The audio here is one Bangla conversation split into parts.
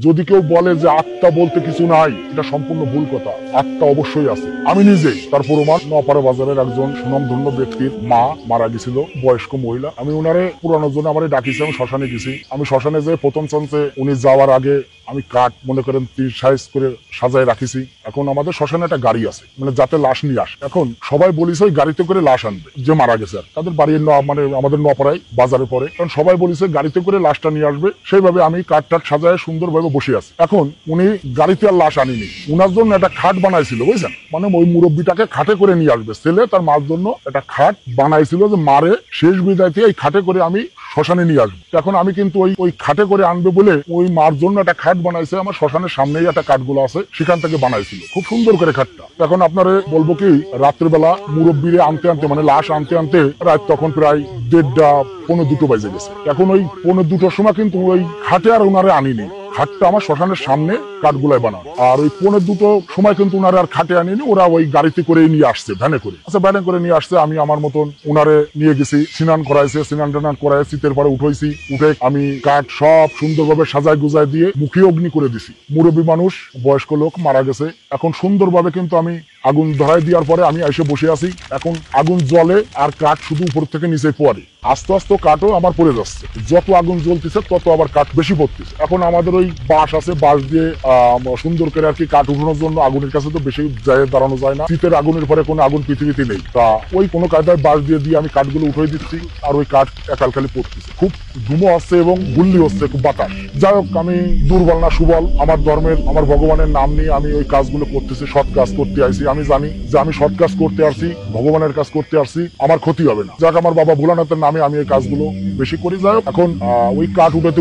যদি কেউ বলে যে আত্মা বলতে কিছু নাই, এটা সম্পূর্ণ ভুল কথা। আত্মা অবশ্যই আছে। আমি নিজে তার প্রমাণ। নপাড়া বাজারের একজন সুনামধন্য ব্যক্তির মা মারা গেছিল, বয়স্ক মহিলা। আমি ওনারে পুরানোর জন্য আমার ডাকিছি, আমি শ্মশানে গেছি। আমি শ্মশানে যে প্রথম চান্সে উনি যাওয়ার আগে আমি কাঠ মনে করেন 30 সাইজ করে সাজায় রাখিছি। এখন আমাদের শ্মশানে একটা গাড়ি আছে, মানে যাতে লাশ নিয়ে আসে। এখন সবাই বলিস ওই গাড়িতে করে লাশ আনবে যে মারা গেছে, আর তাদের বাড়ির মানে আমাদের নপাড়ায় বাজারে পরে। কারণ সবাই বলিছে গাড়িতে করে লাশটা নিয়ে আসবে, সেইভাবে আমি কাঠ টাট সাজায় সুন্দরভাবে বসে আছি। এখন উনি গাড়িতে আর লাশ আনিনি, উনার জন্য একটা খাট বানাইছিল, বুঝছেন? মানে ওই মুরব্বীটাকে খাটে করে নিয়ে আসবে, ছেলে তার মার জন্য একটা খাট বানাইছিল যে মারে শেষ বিদায় থেকে এই খাটে করে আমি শ্মশানে নিয়ে আসবো। এখন আমি কিন্তু ওই খাটে করে আনবে বলে ওই মার জন্য একটা খাট বানাইছে। আমার শ্মশানের সামনেই একটা কাঠগুলো আছে, সেখান থেকে বানাইছিল খুব সুন্দর করে খাটটা। এখন আপনারে বলবো কি, রাত্রেবেলা মুরব্বীরে আনতে আনতে মানে লাশ আনতে আনতে রাত তখন প্রায় 1:30 পৌনে 2 বাজে গেছে। এখন ওই পৌনে 2টার সময় কিন্তু ওই খাটে আর ওনারে আনিনি, খাটটা আমার শ্মশানের সামনে কাঠগুলাই বানানো। আর ওই পৌনে 2টোর সময় কিন্তু ওনারা আর খাটে আনিনি, ওরা ওই গাড়িতে করে নিয়ে আসছে, ভ্যানে করে। আচ্ছা, ভ্যানে করে নিয়ে আসছে। আমি আমার মতন ওনারে নিয়ে গেছি, স্নান করাইছে, স্নান টান করাই শীতের পরে উঠেছি। উঠে আমি কাঠ সব সুন্দরভাবে সাজায় গুজায় দিয়ে মুখে অগ্নি করে দিছি। মুরব্বী মানুষ, বয়স্ক লোক মারা গেছে। এখন সুন্দরভাবে কিন্তু আমি আগুন ধরাই দেওয়ার পরে আমি এসে বসে আছি। এখন আগুন জ্বলে আর কাঠ শুধু উপর থেকে নিচে পড়ে, আস্তে আস্তে কাঠও আমার পড়ে যাচ্ছে। যত আগুন জ্বলতেছে তত আবার কাঠ বেশি পড়তেছে। এখন আমাদের ওই বাঁশ আছে, বাঁশ দিয়ে সুন্দর করে আর কি কাঠ উঠানোর জন্য, আগুনের কাছে তো বেশি দাঁড়ানো যায় না। শীতের আগুনের পরে কোনো আগুন পৃথিবীতে নেই, তা ওই কোনো কায়দায় বাঁশ দিয়ে আমি কাঠগুলো উঠে দিচ্ছি। আর ওই কাঠ একালখালি পড়তেছে, খুব ধুমো আসছে এবং গুল্লি হচ্ছে, খুব বাতাস। যাই হোক, আমি দুর্বল না সুবল, আমার ধর্মের আমার ভগবানের নাম নিয়ে আমি ওই কাজগুলো করতেছি, সৎ কাজ করতে আইছি। আমি জানি যে আমি সৎ কাজ করতে আসছি, ভগবানের কাজ করতে আসছি, আমার ক্ষতি হবে না। যাক, আমার বাবা ভোলানাথের নামে আমি এই কাজগুলো বেশি করি। যাই হোক, এখন ওই কাঠ উঠাইতে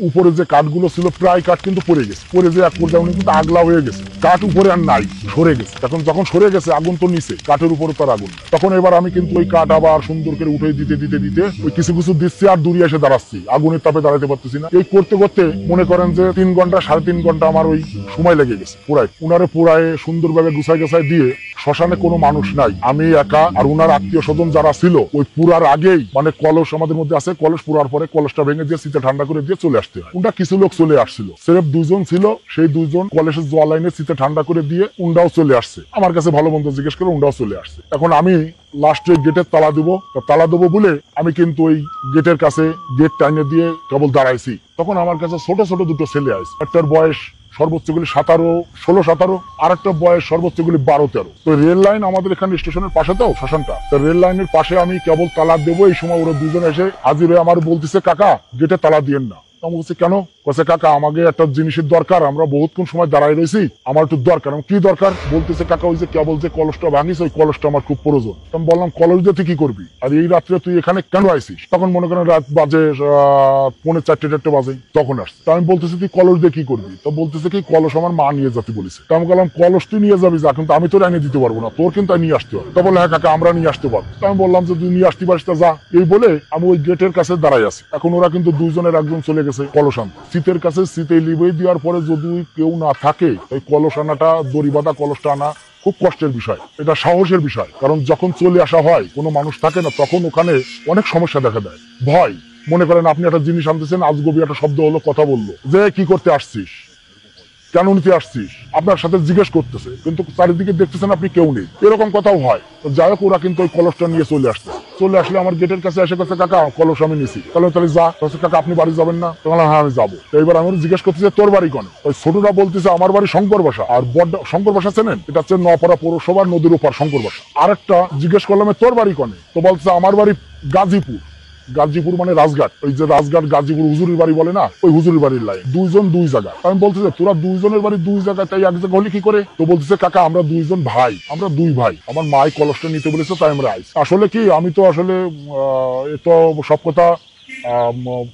উপরে যে কাঠগুলো ছিল প্রায় কাঠ কিন্তু পড়ে গেছে, পড়ে যে এক পর্যায়ে উনি কিন্তু আগলা হয়ে গেছে, কাঠ উপরে আর নাই, সরে গেছে। এখন যখন সরে গেছে, আগুন তো নিচে, কাঠের উপরে তার আগুন। তখন এবার আমি কিন্তু ওই কাঠ আবার সুন্দর করে উঠে দিতে ওই কিছু দিচ্ছি, আর দূরে এসে দাঁড়াচ্ছি, আগুনের তাপে দাঁড়াতে পারতেছি না। এই করতে করতে মনে করেন যে 3 ঘন্টা 3.5 ঘন্টা আমার ওই সময় লেগে গেছে। উনারে পুরায় সুন্দরভাবে গুছাই দিয়ে, শ্মশানে কোনো মানুষ নাই, আমি একা আর উনার আত্মীয় স্বজন যারা ছিল, ওই পুরার আগেই মানে কলস আমাদের মধ্যে আছে, কলস পুরার পরে কলসটা ভেঙে দিয়ে শীতে ঠান্ডা করে দিয়ে চলে আসতে হয়। উনটা কিছু লোক চলে আসছিল, সিরেফ 2 জন ছিল, সেই 2 জন কলেজের জল লাইনে শীতে ঠান্ডা করে দিয়ে উন্ডাও চলে আসছে। আমার কাছে ভালো মন্দ জিজ্ঞেস করে উন্ডাও চলে আসছে। এখন আমি লাস্টে গেটের তালা দেবো বলে আমি কিন্তু ওই গেটের কাছে গেট টাইনে দিয়ে কেবল দাঁড়াইছি। তখন আমার কাছে ছোট ছোট 2টো ছেলে আসছে। একটার বয়স সর্বোচ্চগুলি 16-17, আর একটা বয়স সর্বোচ্চগুলি 12-13। তো রেল লাইন আমাদের এখানে স্টেশনের পাশে, তো শ্মশানটা, তো রেল লাইনের পাশে আমি কেবল তালা দেবো, এই সময় ওরা 2 জন এসে হাজির হয়ে আমার বলতেছে, কাকা গেটে তালা দিয়েন না। আমি বলছি, কেন? বলছে, কাকা আমাকে একটা জিনিসের দরকার, আমরা বহুক্ষণ সময় দাঁড়াই রয়েছি, আমার একটু দরকার। কি দরকার? বলতেছে, কাকা ওই যে কেবল যে কলসটা ভাঙিস, ওই কলসটা আমার খুব প্রয়োজন। আমি বললাম, কলস দিয়ে তুই কি করবি, আর এই রাত্রে তুই এখানে কেন আইসিস? তখন মনে করেন রাত বাজে 4:30 বাজে, তখন আসছে। তো আমি বলতেছি, তুই কলস দিয়ে কি করবি? তো বলতেছে কি, কলস আমার মা নিয়ে যেতে বলেছে। তো আমি বললাম, কলস তুই নিয়ে যাবি যা, কিন্তু আমি তোর এনে দিতে পারবো না, তোর কিন্তু নিয়ে আসতে হবে। তো বলে, হ্যাঁ কাকা আমরা নিয়ে আসতে পারবো। তো আমি বললাম যে তুই নিয়ে আসতে পারিস, তা যা। এই বলে আমি ওই গেটের কাছে দাঁড়াই আছি। এখন ওরা কিন্তু 2 জনের একজন চলে গেছে কলস আনতে। শীতের কাছে শীতে লিবে দেওয়ার পরে যদি কেউ না থাকে, ওই কলস আনাটা, দড়ি বাঁধা কলসটা আনা খুব কষ্টের বিষয়, এটা সাহসের বিষয়। কারণ যখন চলে আসা হয়, কোনো মানুষ থাকে না, তখন ওখানে অনেক সমস্যা দেখা দেয়। ভয়, মনে করেন আপনি একটা জিনিস আনতেছেন, আজগবি একটা শব্দ হলো, কথা বললো যে কি করতে আসছিস, কেন নিতে আসছিস, আপনার সাথে জিজ্ঞেস করতেছে, কিন্তু চারিদিকে দেখতেছেন আপনি কেউ নেই, এরকম কথাও হয়। তো যাই হোক, ওরা কিন্তু ওই কলসটা নিয়ে চলে আসলে আমার গেটের কাছে এসে কাছে, কাকা কলস আমি নিছি। তাহলে যা। কাকা আপনি বাড়ি যাবেন না? হ্যাঁ আমি যাবো। এবার আমি জিজ্ঞেস করতেছি, তোর বাড়ি কোনে? ওই ছোটটা বলতেছে, আমার বাড়ি শঙ্কর বাসা। আর বড় শঙ্কর বাসা চেনেন? এটা হচ্ছে নপাড়া পৌরসভার নদীর ওপার শঙ্কর বাসা। আরেকটা জিজ্ঞেস করলাম, তোর বাড়ি কোনে? তো বলছে, আমার বাড়ি গাজীপুর। গাজীপুর মানে রাজঘাট, ওই যে রাজঘাট গাজীপুর হুজুরের বাড়ি বলে না, ওই হুজুরের বাড়ির লাইন। 2 জন 2 জায়গা। আমি বলতেছে, তোরা 2 জনের বাড়ি 2 জায়গায়, তাই এক জায়গা হলে কি করে? তো বলতেছে, কাকা আমরা 2 জন ভাই, আমরা 2 ভাই, আমার মাই কলসটা নিতে বলেছে, তাই আমরা আইছি। আসলে কি, আমি তো আসলে তো সব কথা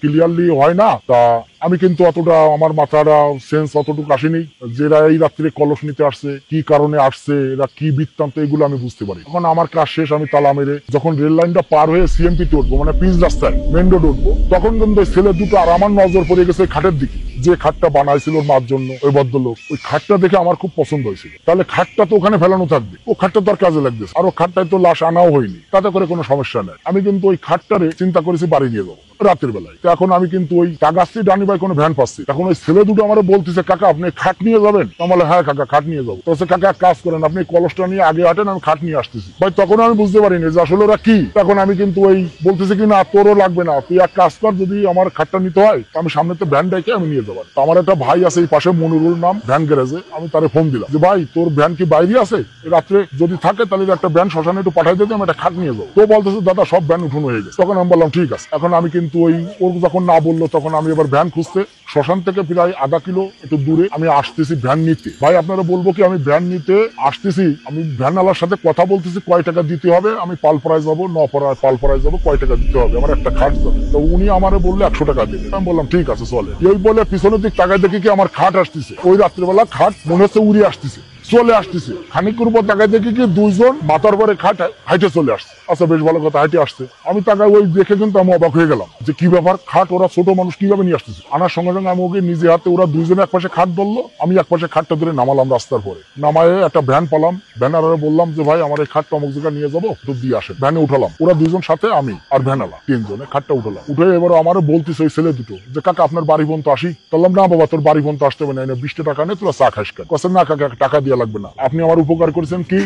ক্লিয়ারলি হয় না, তা আমি কিন্তু অতটা আমার মাথাটা সেন্স অতটুকু আসেনি, যেরা এই রাত্রে কলস নিতে আসছে, কি কারণে আসছে, এরা কি বৃত্তান্ত, এগুলো আমি বুঝতে পারি। এখন আমার কাজ শেষ, আমি তালা মেরে যখন রেল লাইনটা পার হয়ে সিএমপি তে উঠবো, মানে পিচ রাস্তায় মেন রোড উঠবো, তখন কিন্তু ছেলে 2টো আর আমার নজর পড়ে গেছে খাটের দিকে, যে খাটটা বানাইছিল মার জন্য ওই ভদ্রলোক। ওই খাটটা দেখে আমার খুব পছন্দ হয়েছিল। তাহলে খাটটা তো ওখানে ফেলানো থাকবে, ও খাটটা তো আর কাজে লাগতেছে, আর ও খাটটায় তো লাশ আনাও হয়নি, তাতে করে কোনো সমস্যা নেই। আমি কিন্তু ওই খাটটারে চিন্তা করেছি বাড়ি নিয়ে যাবো। রাতের বেলায়। তো এখন আমি কিন্তু ওই টাকাচ্ছি ডানি ভাই কোনো ভ্যান পাচ্ছি, এখন ওই ছেলে দুটো আমার বলতেছে কাকা আপনি খাট নিয়ে যাবেন? বলে হ্যাঁ কাকা খাট নিয়ে যাবো। তো কাকা এক কাজ করেন, আপনি কলসটা নিয়ে আগে হাঁটেন, আমি খাট নিয়ে আসতেছি। ভাই তখন আমি বুঝতে পারিনি যে আসলে ওরা কি। তখন আমি কিন্তু ওই বলতেছে কি না তোরও লাগবে না, তুই এক কাজ কর, যদি আমার খাটটা নিতে হয় আমি সামনে তো ভ্যান ডেকে আমি নিয়ে যাবো। তো আমার একটা ভাই আছে এই পাশে মনিরুল নাম, ভ্যান গ্যারেজে, আমি তারে ফোন দিলাম যে ভাই তোর ভ্যান কি বাইরে আছে, রাত্রে যদি থাকে তাহলে একটা ভ্যান শ্মশানে একটু পাঠাই দিতে, আমি একটা খাট নিয়ে যাবো। তো বলতেছে দাদা সব ভ্যান উঠুন হয়ে গেছে। তখন আমি বললাম ঠিক আছে। এখন আমি কিন্তু ওই ওর যখন না বললো তখন আমি এবার ভ্যান খুঁজতে শ্মশান থেকে প্রায় আধা কিলো একটু দূরে আমি আসতেছি ভ্যান নিতে। ভাই আপনারা বলবো কি আমি ভ্যান নিতে আসতেছি, আমি ভ্যানওয়ালার সাথে কথা বলতেছি কয় টাকা দিতে হবে, আমি পালপাড়ায় যাবো নপাড়ায় পালপাড়ায় যাবো, কয় টাকা দিতে হবে, আমার একটা খাট যাবে। তো উনি আমারে বললে 100 টাকা দেবে। আমি বললাম ঠিক আছে চলে। এই বলে পিছনের দিক টাকায় দেখি কি আমার খাট আসতেছে, ওই রাত্রিবেলা খাট মনে হচ্ছে উড়ে আসতেছে, চলে আসতেছে। খানিকের উপর তাকায় দেখি কি দুইজন মাথার পরে খাট হাইটে চলে আসছে। আচ্ছা বেশ ভালো কথা, হাইটে আসছে। আমি তাকায় ওই দেখে কিন্তু আমি অবাক হয়ে গেলাম যে কি ব্যাপার, খাট ওরা ছোট মানুষ কিভাবে নিয়ে আসতেছে। আনার সঙ্গে সঙ্গে আমি ওকে নিজে হাতে, ওরা দুইজনে এক পাশে খাট ধরলো, আমি এক পাশে খাটটা ধরে নামালাম রাস্তার পরে। নামায় একটা ভ্যান পালাম, ভ্যানারে বললাম যে ভাই আমার এই খাটটা অমুক জায়গায় নিয়ে যাবো, একটু দিয়ে আসে। ভ্যানে উঠালাম, ওরা দুজন সাথে আমি আর ভ্যানালা, তিনজনে খাটটা উঠালাম। উঠে এবার আমারও বলতেছে ওই ছেলে দুটো যে কাকা আপনার বাড়ি পর্যন্ত আসি? বললাম না বাবা তোর বাড়ি পর্যন্ত আসতে হবে না, 20 টাকা নেই, তোরা চা খাস কেন? না কাকা টাকা দিয়ে লাগবে না, আপনি আমার উপকার করেছেন কি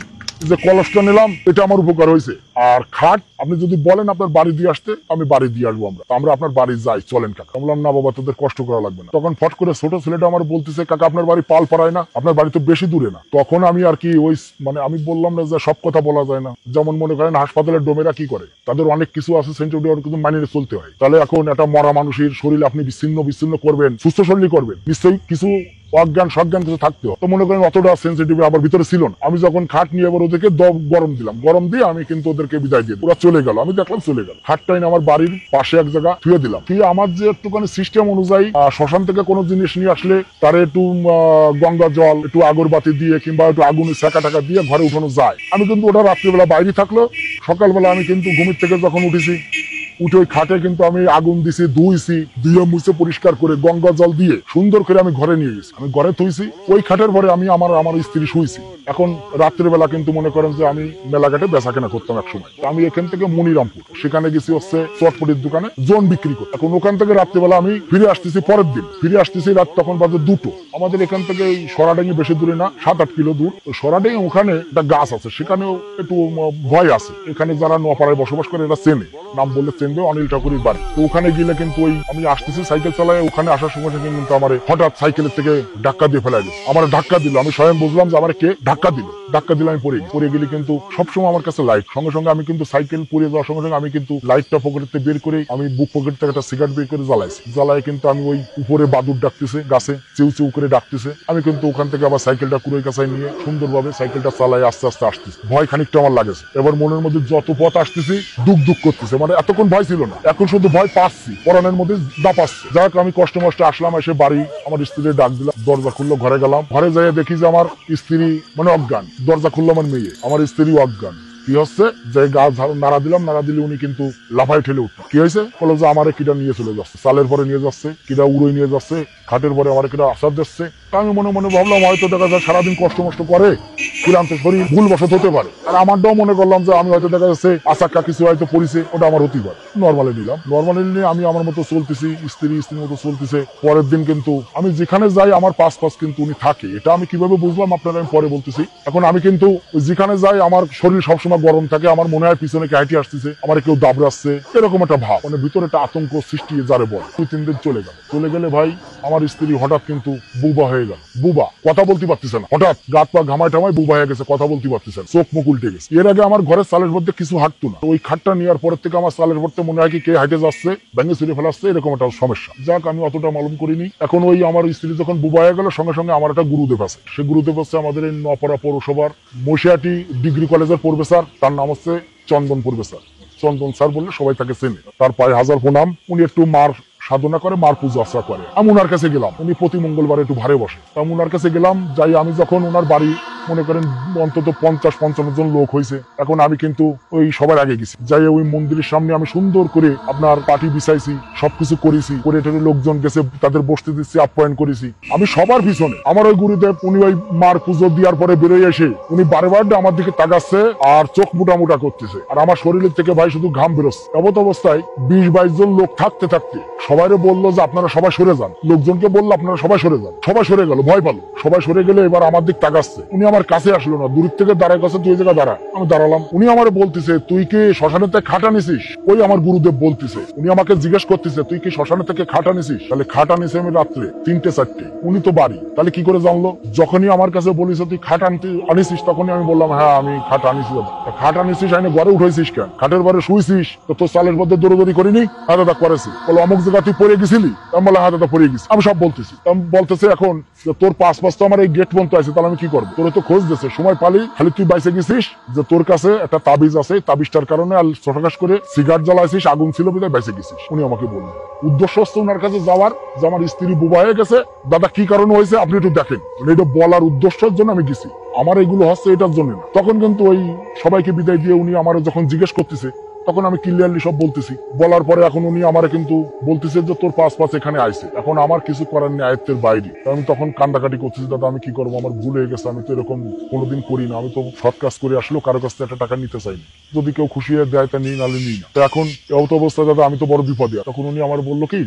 যে কলসটা নিলাম, এটা আমার উপকার হয়েছে। আর খাট আপনি যদি বলেন আপনার বাড়ি দিয়ে আসতে, আমি বাড়ি দিয়ে আসবো, আমরা আপনার বাড়ি যাই, চলেন কাকা। বললাম না বাবা তোদের কষ্ট করা লাগবে না। তখন ফট করে ছোট ছেলেটা আমার বলতেছে কাকা আপনার বাড়ি পালপাড়ায় না, আপনার বাড়ি তো বেশি দূরে না। তখন আমি আর কি ওই মানে আমি বললাম না যে সব কথা বলা যায় না, যেমন মনে করেন হাসপাতালের ডোমেরা কি করে, তাদের অনেক কিছু আছে সেন্সিটিভ কিন্তু মানিয়ে চলতে হয়। তাহলে এখন একটা মরা মানুষের শরীর আপনি বিচ্ছিন্ন করবেন, সুস্থ শরীর করবেন, নিশ্চয়ই কিছু অজ্ঞান সজ্ঞান কিছু থাকতে হয়। তো মনে করেন অতটা সেন্সিটিভ আমার ভিতরে ছিল না। আমি যখন খাট নিয়ে এবার ওদেরকে গরম দিলাম, গরম দিয়ে আমি কিন্তু ওদেরকে বিদায় দিয়ে ওরা চলে গেল, আমি দেখলাম চলে গেল। খাটটা আমার বাড়ির পাশে এক জায়গা থুয়ে দিলাম। কি আমার যে একটুখানি সিস্টেম অনুযায়ী শ্মশান থেকে কোনো জিনিস নিয়ে আসলে তারে একটু গঙ্গা জল, একটু আগরবাতি দিয়ে কিংবা একটু আগুনের সেকা টাকা দিয়ে ঘরে উঠানো যায়। আমি কিন্তু ওটা রাত্রিবেলা বাইরে থাকলো, সকালবেলা আমি কিন্তু ঘুমের থেকে যখন উঠেছি, উঠে ওই খাটে কিন্তু আমি আগুন দিছি, ধুইছি, ধুয়ে মুছে পরিষ্কার করে গঙ্গা জল দিয়ে সুন্দর করে আমি ঘরে নিয়ে গেছি। আমি ঘরে থুইছি, ওই খাটের পরে আমি আমার স্ত্রী শুইছি। এখন রাত্রিবেলা কিন্তু মনে করেন যে আমি মেলাঘাটে বেচা কেনা করতাম এক সময়। আমি এখান থেকে মনিরামপুর, সেখানে গেছি হচ্ছে চটপটির দোকানে জোন বিক্রি করতে। এখন ওখান থেকে রাত্রিবেলা আমি ফিরে আসতেছি, পরের দিন ফিরে আসতেছি রাত তখন বাজে 2টো। আমাদের এখান থেকে সরাডাঙ্গি বেশি দূরে না, 7-8 কিলো দূর। সরাডাঙ্গি ওখানে একটা গাছ আছে, সেখানেও একটু ভয় আছে। এখানে যারা নোয়াপাড়ায় বসবাস করে এরা চেনে, নাম বললে চেনবে, অনিল ঠাকুরের বাড়ি। তো ওখানে গেলে কিন্তু ওই আমি আসতেছি সাইকেল চালায়, ওখানে আসার সঙ্গে সঙ্গে কিন্তু আমার হঠাৎ সাইকেলের থেকে ধাক্কা দিয়ে ফেলা গেছে। আমার ধাক্কা দিল, আমি স্বয়ং বুঝলাম যে আমার কে ধাক্কা দিল। ধাক্কা দিলে আমি পড়ে গেলে কিন্তু সবসময় আমার কাছে লাইট, সঙ্গে সঙ্গে আমি কিন্তু সাইকেল পড়ে যাওয়ার সঙ্গে সঙ্গে আমি কিন্তু লাইটটা পকেটে বের করে আমি বুক পকেট থেকে একটা সিগারেট বের করে জ্বালাইছি। জ্বালায় কিন্তু আমি ওই উপরে বাদুর ডাকতেছে, গাছে চিউ চিউ করে ডাকতেছে। আমি কিন্তু ওখান থেকে আবার সাইকেলটা কুড়োই কাছায় নিয়ে সুন্দরভাবে সাইকেলটা চালাই আস্তে আস্তে আসতেছে। ভয় খানিকটা আমার লাগেছে। এবার মনের মধ্যে যত পথ আসতেছি দুঃখ করতেছে, মানে এতক্ষণ ভয় ছিল না, এখন শুধু ভয় পাচ্ছি, পরানের মধ্যে দাপাচ্ছে। যাক আমি কষ্ট মষ্টে আসলাম, এসে বাড়ি আমার স্ত্রীর ডাক দিলাম, দরজা খুললো, ঘরে গেলাম। ঘরে যাই দেখি যে আমার স্ত্রী মানে অজ্ঞান। দরজা খুললো আমার মেয়ে, আমার স্ত্রী অজ্ঞান। কি হচ্ছে যে গাছ নাড়া দিলাম, নাড়া দিলে উনি কিন্তু লাফাই ঠেলে উঠল। কি হয়েছে বলো যে আমার কিটা নিয়ে চলে যাচ্ছে, চালের পরে নিয়ে যাচ্ছে, কিটা উড়োই নিয়ে যাচ্ছে, খাটের পরে আমার কিটা আসার দিচ্ছে। আমি মনে মনে ভাবলাম হয়তো দেখা যায় সারাদিন কষ্ট মষ্ট করে ক্লান্ত শরীর ভুলবশত হতে পারে। আর আমারটাও মনে করলাম যে আমি হয়তো দেখা যাচ্ছে আচাক্কা কিছু হয়তো পড়েছে, ওটা আমার হতেই পারে। নর্মালি নিলাম, নর্মালি নিয়ে আমি আমার মতো চলতেছি, স্ত্রীর মতো চলতেছে। পরের দিন কিন্তু আমি যেখানে যাই আমার পাশ কিন্তু উনি থাকে। এটা আমি কিভাবে বুঝলাম আপনারা আমি পরে বলতেছি। এখন আমি কিন্তু যেখানে যাই আমার শরীর সবসময় গরম থাকে, আমার মনে হয় পিছনে হাঁটি আসতেছে, আমার কেউ দাবড়াচ্ছে, এরকম একটা ভাব, মানে ভিতরে একটা আতঙ্ক সৃষ্টি যারে বল। 2-3 দিন চলে গেলে ভাই আমার স্ত্রী হঠাৎ কিন্তু বুবা হয়ে গেল। বুবা, কথা বলতে পারতেছে না, হঠাৎ গাত পা ঘামায় টামায় বুবা হয়ে গেছে, কথা বলতে পারতেছে না, চোখ মুখ উল্টে গেছে। এর আগে আমার ঘরের চালের মধ্যে কিছু হাঁটতো না, ওই খাটটা নেওয়ার পরের থেকে আমার চালের মধ্যে মনে হয় কি কে হাঁটে যাচ্ছে, ভেঙে চুরে ফেলাচ্ছে, এরকম একটা সমস্যা। যাক আমি অতটা মালুম করিনি। এখন ওই আমার স্ত্রী যখন বুবা হয়ে গেল, সঙ্গে সঙ্গে আমার একটা গুরুদেব আছে, সে গুরুদেব হচ্ছে আমাদের এই নোয়াপাড়া পৌরসভার মহিষাটি ডিগ্রি কলেজের প্রফেসর, তার নাম হচ্ছে চন্দন প্রফেসর। চন্দন স্যার বললে সবাই তাকে চেনে, তার পায়ে হাজার প্রণাম। উনি একটু মার সাধনা করে, মার পূজা আশ্রা করে। আমি ওনার কাছে গেলাম, উনি প্রতি মঙ্গলবার একটু ভারে বসে। তা ওনার কাছে গেলাম, যাই আমি যখন ওনার বাড়ি মনে করেন অন্তত 50-55 জন লোক হয়েছে। এখন আমি কিন্তু ওই সবার আগে গেছি, যাই ওই মন্দিরের সামনে আমি সুন্দর করে আপনার পাটি বিছাইছি, সবকিছু করেছি, করে টেরে লোকজন গেছে, তাদের বসতে দিচ্ছি, আপ্যায়ন করেছি আমি সবার পিছনে। আমার ওই গুরুদেব উনি ওই মার পুজো দেওয়ার পরে বেরোয় এসে উনি বারবার আমার দিকে তাকাচ্ছে আর চোখ মোটা করতেছে, আর আমার শরীরের থেকে ভাই শুধু ঘাম বেরোচ্ছে। এমত অবস্থায় 20-22 জন লোক থাকতে সবাইরে বললো যে আপনারা সবাই সরে যান, লোকজনকে বললো আপনারা সবাই সরে যান। সবাই সরে গেল, ভয় পালো, সবাই সরে গেলে এবার আমার দিক তাকাচ্ছে। উনি আমার কাছে আসলো না, দূর থেকে দাঁড়ায় কাছে, তুই জায়গা দাঁড়া। আমি দাঁড়ালাম। উনি আমার বলতেছে তুই কি শ্মশানের থেকে খাটা নিছিস? ওই আমার গুরুদেব বলতেছে, উনি আমাকে জিজ্ঞেস করতেছে তুই কি শ্মশানের থেকে খাটা নিছিস? তাহলে খাটা নিছি আমি রাত্রে 3-4টে, উনি তো বাড়ি, তাহলে কি করে জানলো? যখনই আমার কাছে বলিস তুই খাট আনিছিস, তখনই আমি বললাম হ্যাঁ আমি খাট আনিছি। খাট আনিছিস, আইনে ঘরে উঠেছিস কেন? খাটের ঘরে শুয়েছিস তো তোর চালের মধ্যে দৌড়দৌড়ি করিনি? হ্যাঁ দাদা করেছি। বলো অমুক জায়গা তুই পড়ে গেছিলি? আমি বললাম হ্যাঁ দাদা পড়ে গেছি। আমি সব বলতেছি। বলতেছে এখন তোর পাঁচ তো আমার এই গেট পর্যন্ত আছে, তাহলে আমি কি করবো? তোর তো খোঁজ দিচ্ছে, সময় পালি খালি তুই বাইসে গেছিস যে তোর কাছে একটা তাবিজ আছে, তাবিজটার কারণে আর ছোটখাস করে সিগারেট জ্বালাইছিস, আগুন ছিল বিধায় বাইসে গেছিস। উনি আমাকে বললেন উদ্দেশ্য হচ্ছে ওনার কাছে যাওয়ার যে আমার স্ত্রী বুবা হয়ে গেছে, দাদা কি কারণে হয়েছে আপনি একটু দেখেন। এটা বলার উদ্দেশ্যের জন্য আমি গেছি, আমার এগুলো হচ্ছে এটার জন্য না। তখন কিন্তু ওই সবাইকে বিদায় দিয়ে উনি আমার যখন জিজ্ঞেস করতেছে তখন আমি ক্লিয়ারলি সব বলতেছি। বলার পরে এখন উনি আমার কিন্তু বলতেছে যে তোর পাঁচ এখানে আইছে, এখন আমার কিছু করার নেই, আয়ত্তের বাইরে। আমি তখন কান্দাকাটি করতেছি, দাদা আমি কি করবো, আমার ভুল হয়ে গেছে, আমি তো এরকম কোনোদিন করি না, আমি তো সৎ কাজ করে আসলেও কারো কাছ থেকে একটা টাকা নিতে চাইনি, যদি কেউ খুশি হয়ে দেয় তা নিই, নালে নিই না। তো এখন এই অবস্থায় দাদা আমি তো বড় বিপদে। তখন উনি আমার বললো কি